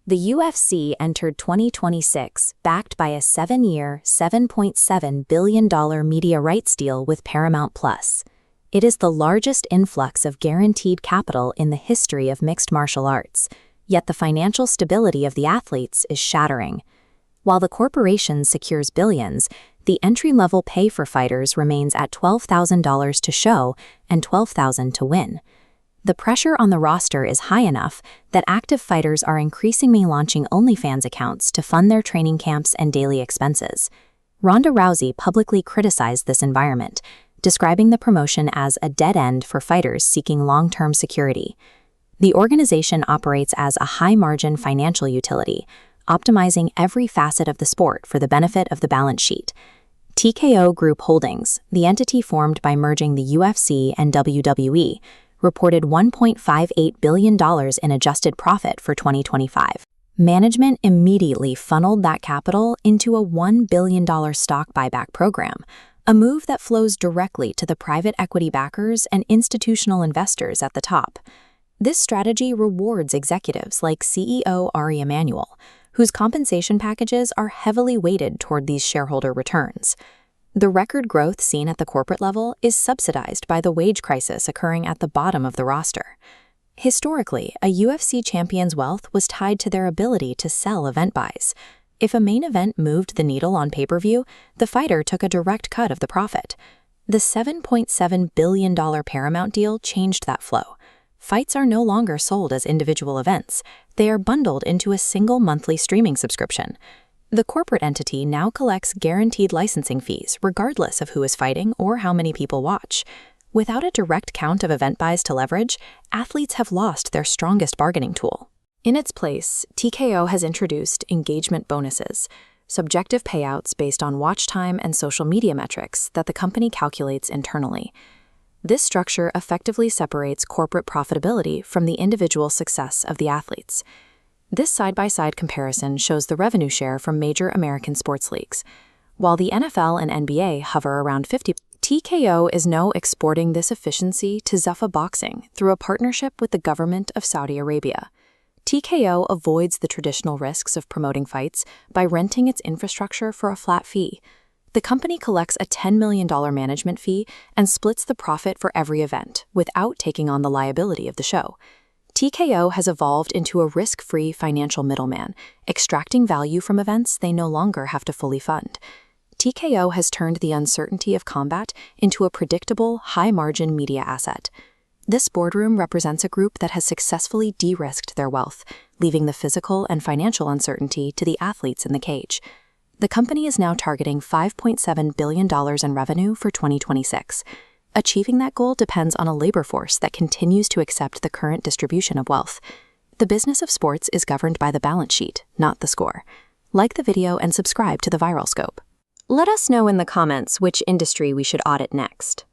The UFC entered 2026 backed by a 7-year, $7.7 billion media rights deal with Paramount+. It is the largest influx of guaranteed capital in the history of mixed martial arts, yet the financial stability of the athletes is shattering. While the corporation secures billions, the entry-level pay for fighters remains at $12,000 to show and $12,000 to win. The pressure on the roster is high enough that active fighters are increasingly launching OnlyFans accounts to fund their training camps and daily expenses. Ronda Rousey publicly criticized this environment, describing the promotion as a dead end for fighters seeking long-term security. The organization operates as a high-margin financial utility, optimizing every facet of the sport for the benefit of the balance sheet. TKO Group Holdings, the entity formed by merging the UFC and WWE, reported $1.58 billion in adjusted profit for 2025. Management immediately funneled that capital into a $1 billion stock buyback program, a move that flows directly to the private equity backers and institutional investors at the top. This strategy rewards executives like CEO Ari Emanuel, whose compensation packages are heavily weighted toward these shareholder returns. The record growth seen at the corporate level is subsidized by the wage crisis occurring at the bottom of the roster. Historically, a UFC champion's wealth was tied to their ability to sell event buys. If a main event moved the needle on pay-per-view, the fighter took a direct cut of the profit. The $7.7 billion Paramount deal changed that flow. Fights are no longer sold as individual events. They are bundled into a single monthly streaming subscription. The corporate entity now collects guaranteed licensing fees regardless of who is fighting or how many people watch. Without a direct count of event buys to leverage, athletes have lost their strongest bargaining tool. In its place, TKO has introduced engagement bonuses, subjective payouts based on watch time and social media metrics that the company calculates internally. This structure effectively separates corporate profitability from the individual success of the athletes. This side-by-side comparison shows the revenue share from major American sports leagues. While the NFL and NBA hover around 50%, TKO is now exporting this efficiency to Zuffa Boxing through a partnership with the government of Saudi Arabia. TKO avoids the traditional risks of promoting fights by renting its infrastructure for a flat fee. The company collects a $10 million management fee and splits the profit for every event without taking on the liability of the show. TKO has evolved into a risk-free financial middleman, extracting value from events they no longer have to fully fund. TKO has turned the uncertainty of combat into a predictable, high-margin media asset. This boardroom represents a group that has successfully de-risked their wealth, leaving the physical and financial uncertainty to the athletes in the cage. The company is now targeting $5.7 billion in revenue for 2026. Achieving that goal depends on a labor force that continues to accept the current distribution of wealth. The business of sports is governed by the balance sheet, not the score. Like the video and subscribe to the Viral Scope. Let us know in the comments which industry we should audit next.